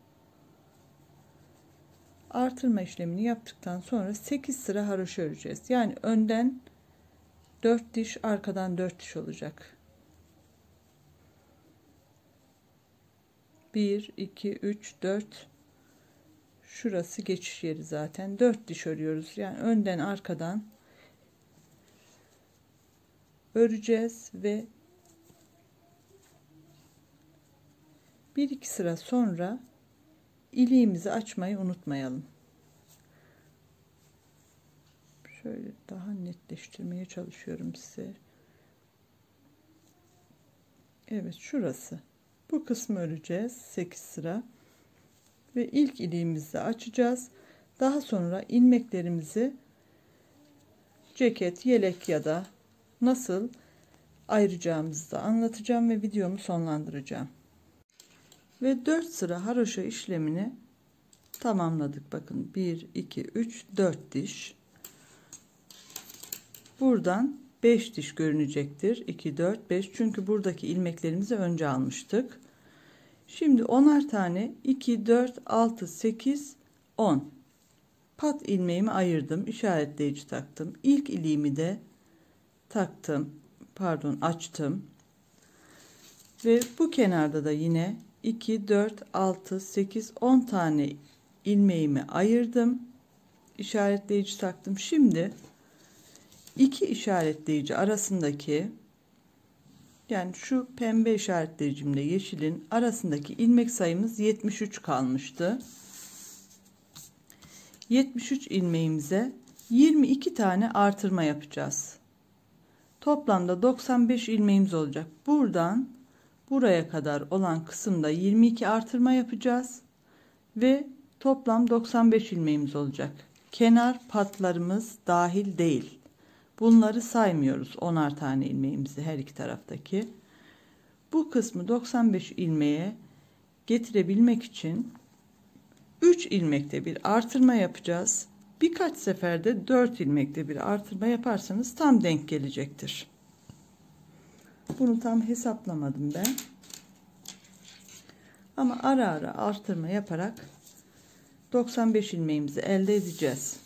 Artırma işlemini yaptıktan sonra 8 sıra haroşa öreceğiz. Yani önden 4 diş, arkadan 4 diş olacak. 1 2 3 4, şurası geçiş yeri zaten. 4 diş örüyoruz. Yani önden arkadan öreceğiz ve 1-2 sıra sonra iliğimizi açmayı unutmayalım. Şöyle daha netleştirmeye çalışıyorum size. Evet, şurası. Bu kısmı öreceğiz 8 sıra ve ilk iliğimizi açacağız. Daha sonra ilmeklerimizi ceket, yelek ya da nasıl ayıracağımızı da anlatacağım ve videomu sonlandıracağım. Ve 4 sıra haroşa işlemini tamamladık. Bakın 1 2 3 4 diş. Buradan 5 diş görünecektir. 2 4 5, çünkü buradaki ilmeklerimizi önce almıştık. Şimdi 10'ar tane 2 4 6 8 10 pat ilmeğimi ayırdım, işaretleyici taktım. İlk iliğimi de taktım, pardon, açtım ve bu kenarda da yine 2 4 6 8 10 tane ilmeğimi ayırdım, işaretleyici taktım. Şimdi iki işaretleyici arasındaki, yani şu pembe işaretleyicimle yeşilin arasındaki ilmek sayımız 73 kalmıştı. 73 ilmeğimize 22 tane artırma yapacağız. Toplamda 95 ilmeğimiz olacak. Buradan buraya kadar olan kısımda 22 artırma yapacağız ve toplam 95 ilmeğimiz olacak. Kenar patlarımız dahil değil. Bunları saymıyoruz. 10'ar tane ilmeğimizi her iki taraftaki. Bu kısmı 95 ilmeğe getirebilmek için 3 ilmekte bir artırma yapacağız. Birkaç seferde 4 ilmekte bir artırma yaparsanız tam denk gelecektir. Bunu tam hesaplamadım ben. Ama ara ara artırma yaparak 95 ilmeğimizi elde edeceğiz.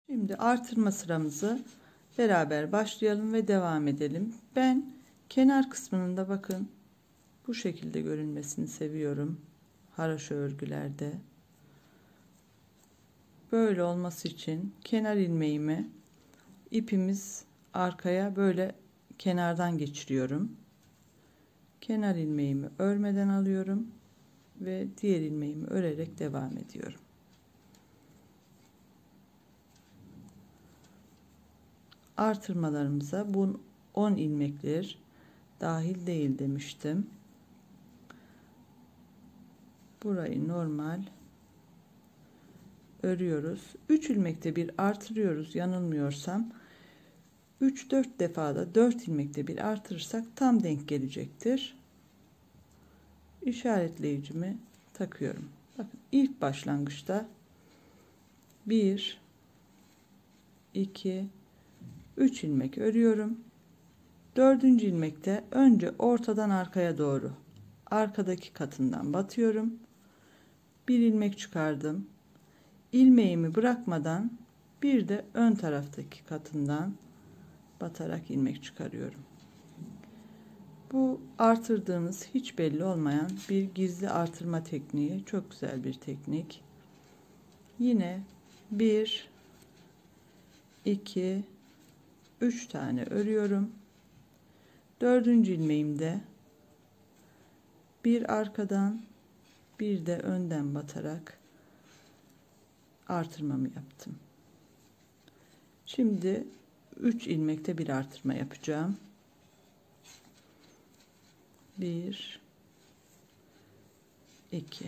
Şimdi artırma sıramızı beraber başlayalım ve devam edelim. Ben kenar kısmının da bakın bu şekilde görünmesini seviyorum. Haroşa örgülerde. Böyle olması için kenar ilmeğimi, ipimiz arkaya böyle kenardan geçiriyorum. Kenar ilmeğimi örmeden alıyorum ve diğer ilmeğimi örerek devam ediyorum. Artırmalarımıza bu 10 ilmekler dahil değil demiştim. Burayı normal örüyoruz. 3 ilmekte bir artırıyoruz yanılmıyorsam. 3-4 defada 4 ilmekte bir artırırsak tam denk gelecektir. İşaretleyicimi takıyorum. Bakın ilk başlangıçta 1 2 3 ilmek örüyorum. 4. ilmekte önce ortadan arkaya doğru arkadaki katından batıyorum. Bir ilmek çıkardım. İlmeğimi bırakmadan bir de ön taraftaki katından batarak ilmek çıkarıyorum. Bu artırdığınız hiç belli olmayan bir gizli artırma tekniği. Çok güzel bir teknik. Yine 1 2 3 tane örüyorum. 4. ilmeğimde bir arkadan bir de önden batarak artırmamı yaptım. Şimdi 3 ilmekte bir artırma yapacağım. 1 2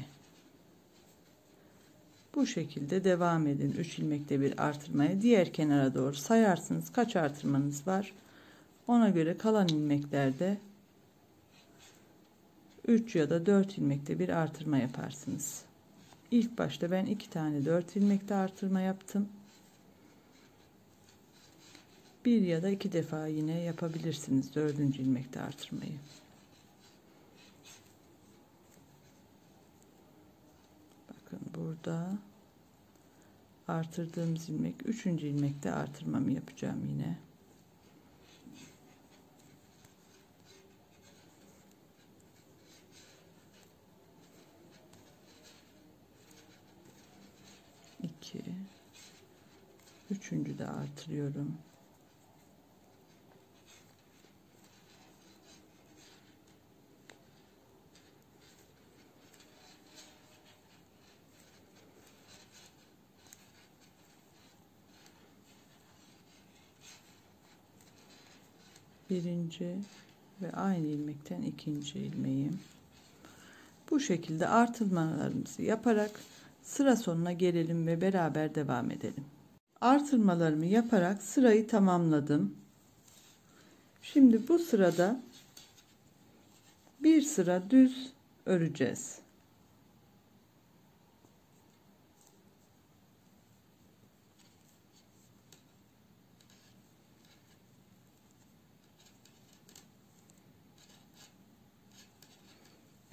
bu şekilde devam edin. 3 ilmekte bir artırmaya diğer kenara doğru sayarsınız kaç artırmanız var, ona göre kalan ilmeklerde 3 ya da 4 ilmekte bir artırma yaparsınız. İlk başta ben 2 tane 4 ilmekte artırma yaptım. Bir ya da 2 defa yine yapabilirsiniz 4. ilmekte artırmayı. Bakın burada artırdığımız ilmek 3. ilmekte artırmamı yapacağım yine. Üçüncü de artırıyorum. birinci ve aynı ilmekten ikinci ilmeğim. Bu şekilde artırmalarımızı yaparak sıra sonuna gelelim ve beraber devam edelim. Artırmalarımı yaparak sırayı tamamladım. Şimdi bu sırada bir sıra düz öreceğiz.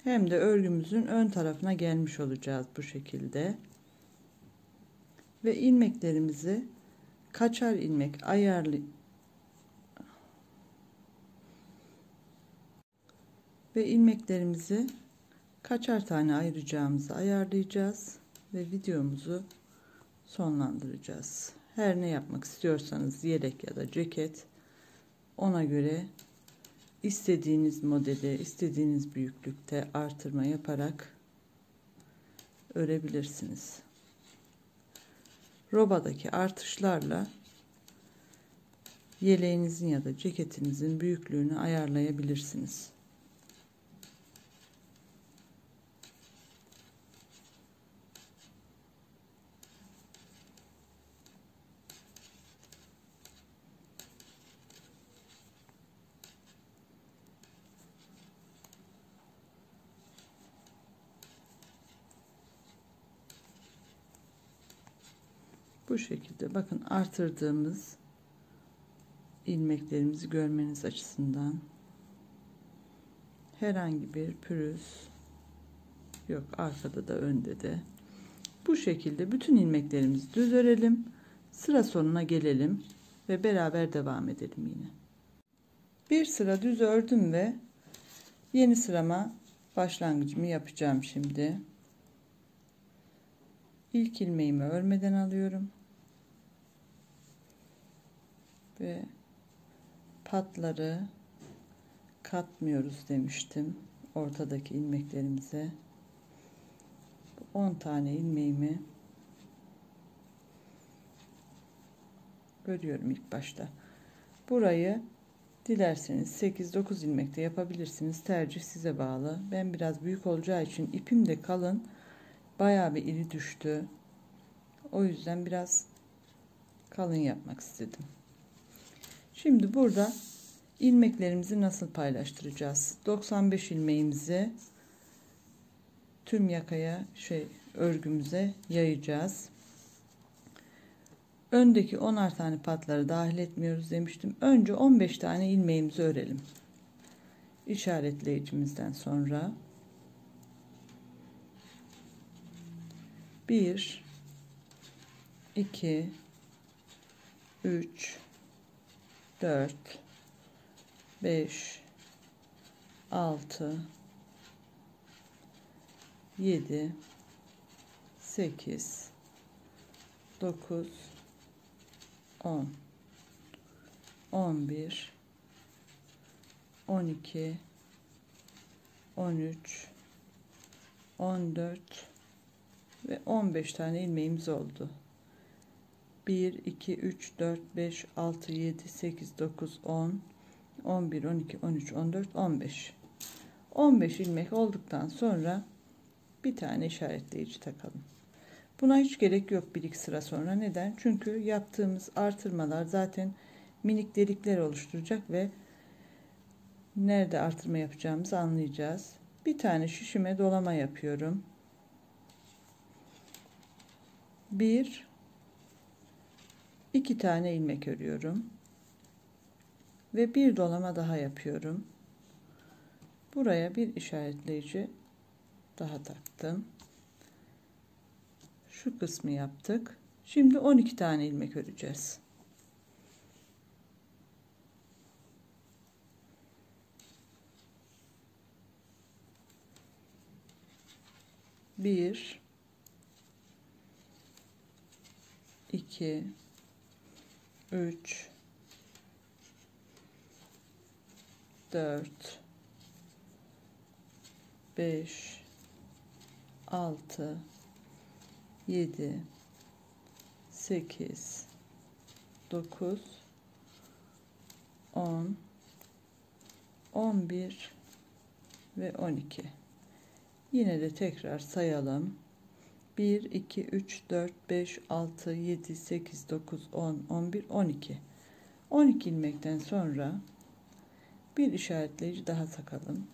Hem de örgümüzün ön tarafına gelmiş olacağız bu şekilde. Ve ilmeklerimizi kaçar ilmek kaçar tane ayıracağımızı ayarlayacağız ve videomuzu sonlandıracağız. Her ne yapmak istiyorsanız yelek ya da ceket, ona göre istediğiniz modeli, istediğiniz büyüklükte artırma yaparak örebilirsiniz. Robadaki artışlarla yeleğinizin ya da ceketinizin büyüklüğünü ayarlayabilirsiniz. Bu şekilde bakın, artırdığımız ilmeklerimizi görmeniz açısından herhangi bir pürüz yok, arkada da önde de. Bu şekilde bütün ilmeklerimizi düz örelim, sıra sonuna gelelim ve beraber devam edelim. Yine bir sıra düz ördüm ve yeni sırama başlangıcımı yapacağım. Şimdi ilk ilmeğimi örmeden alıyorum ve patları katmıyoruz demiştim ortadaki ilmeklerimize. 10 tane ilmeğimi örüyorum ilk başta. Burayı dilerseniz 8-9 ilmekte yapabilirsiniz, tercih size bağlı. Ben biraz büyük olacağı için, ipim de kalın, bayağı bir iri düştü, o yüzden biraz kalın yapmak istedim. Şimdi burada ilmeklerimizi nasıl paylaştıracağız? 95 ilmeğimizi tüm yakaya örgümüze yayacağız. Öndeki 10'ar tane patları dahil etmiyoruz demiştim. Önce 15 tane ilmeğimizi örelim. İşaretleyicimizden sonra 1 2 3 4 5 6 7 8 9 10 11 12 13 14 ve 15 tane ilmeğimiz oldu. 1 2 3 4 5 6 7 8 9 10 11 12 13 14 15 15 ilmek olduktan sonra bir tane işaretleyici takalım. Buna hiç gerek yok bir iki sıra sonra. Neden? Çünkü yaptığımız artırmalar zaten minik delikler oluşturacak ve nerede artırma yapacağımızı anlayacağız. Bir tane şişime dolama yapıyorum. 2 tane ilmek örüyorum ve bir dolama daha yapıyorum. Buraya bir işaretleyici daha taktım. Şu kısmı yaptık. Şimdi 12 tane ilmek öreceğiz. Bir, iki, üç, dört, beş, altı, 7 8 9 10 11 ve 12. Yine de tekrar sayalım. 1, 2, 3, 4, 5, 6, 7, 8, 9, 10, 11, 12. 12 ilmekten sonra bir işaretleyici daha takalım.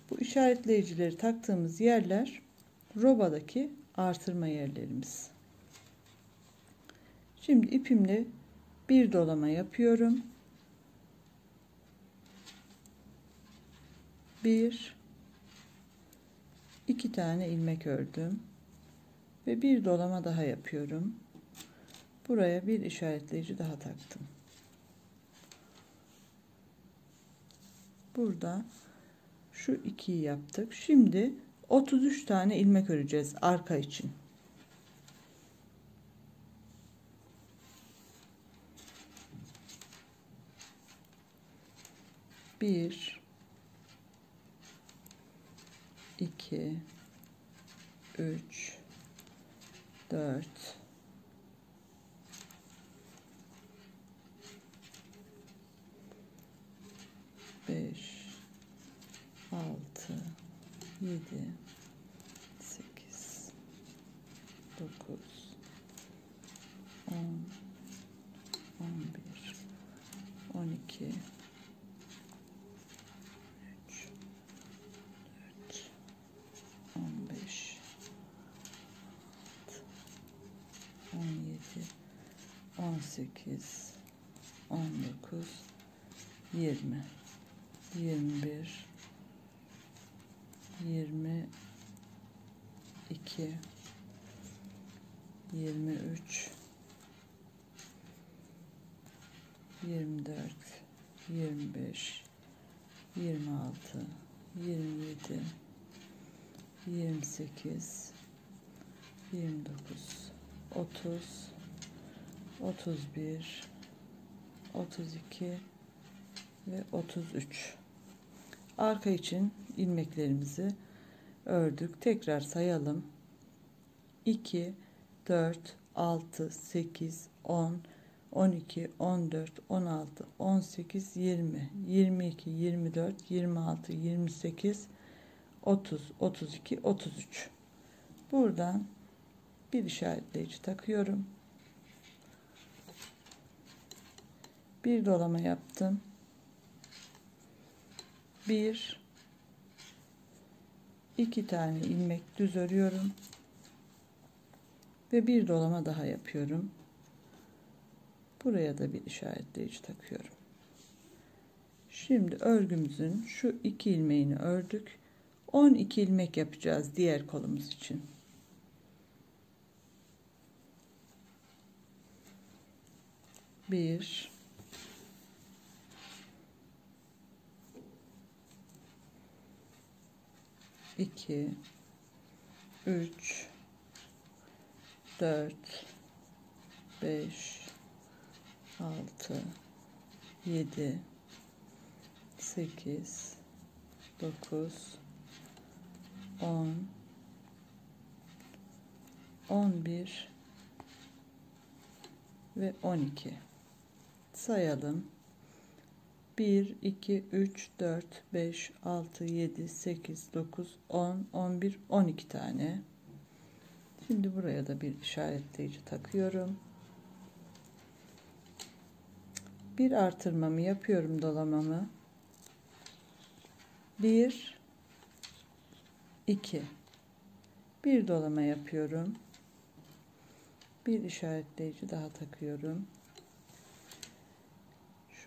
Bu işaretleyicileri taktığımız yerler robadaki artırma yerlerimiz. Şimdi ipimle bir dolama yapıyorum. 2 tane ilmek ördüm ve bir dolama daha yapıyorum. Buraya bir işaretleyici daha taktım. Burada şu 2'yi yaptık. Şimdi 33 tane ilmek öreceğiz arka için. Bir, 2, 3, 4, 5, 6, 7, 8, 9, 10, 11, 12, 13, 14, 15, 17, 18, 19, 20, 21, 22, 23, 24, 25, 26, 27, 28, 29, 30, 31, 32 ve 33. Arka için ilmeklerimizi ördük. Tekrar sayalım. 2, 4, 6, 8, 10, 12, 14, 16, 18, 20, 22, 24, 26, 28, 30, 32, 33. Buradan bir işaretleyici takıyorum. Bir dolama yaptım. 2 tane ilmek düz örüyorum ve bir dolama daha yapıyorum. Buraya da bir işaretleyici takıyorum. Şimdi örgümüzün şu 2 ilmeğini ördük. 12 ilmek yapacağız diğer kolumuz için. Bir, 2, 3, 4, 5, 6, 7, 8, 9, 10, 11 ve 12. Sayalım. 1, 2, 3, 4, 5, 6, 7, 8, 9, 10, 11, 12 tane. Şimdi buraya da bir işaretleyici takıyorum. Bir artırmamı yapıyorum, dolamamı. 1, 2. Bir dolama yapıyorum. Bir işaretleyici daha takıyorum.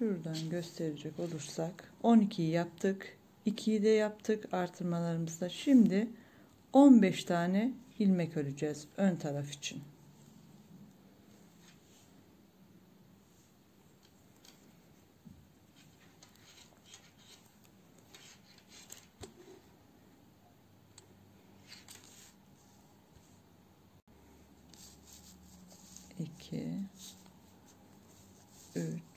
Şuradan gösterecek olursak 12'yi yaptık. 2'yi de yaptık artırmalarımızda. Şimdi 15 tane ilmek öreceğiz ön taraf için. İki, 3,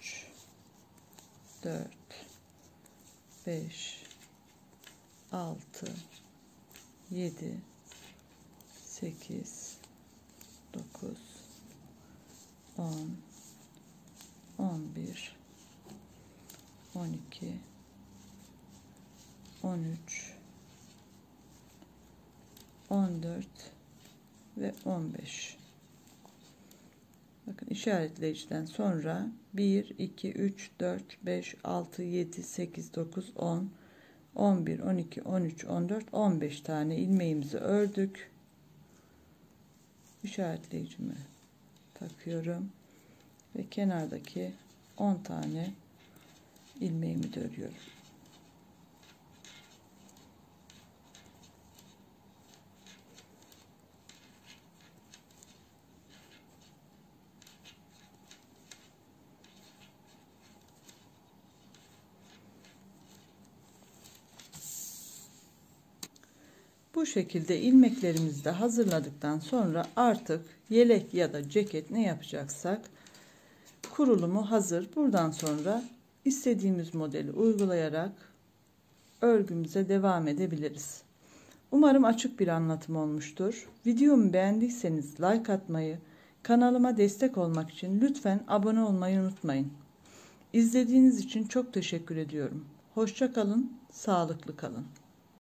4, 5, 6, 7, 8, 9, 10, 11, 12, 13, 14 ve 15. Bakın işaretleyiciden sonra 1, 2, 3, 4, 5, 6, 7, 8, 9, 10, 11, 12, 13, 14, 15 tane ilmeğimizi ördük. İşaretleyicimi takıyorum ve kenardaki 10 tane ilmeğimi de örüyorum. Bu şekilde ilmeklerimizi de hazırladıktan sonra artık yelek ya da ceket ne yapacaksak kurulumu hazır. Buradan sonra istediğimiz modeli uygulayarak örgümüze devam edebiliriz. Umarım açık bir anlatım olmuştur. Videomu beğendiyseniz like atmayı, kanalıma destek olmak için lütfen abone olmayı unutmayın. İzlediğiniz için çok teşekkür ediyorum. Hoşça kalın, sağlıklı kalın.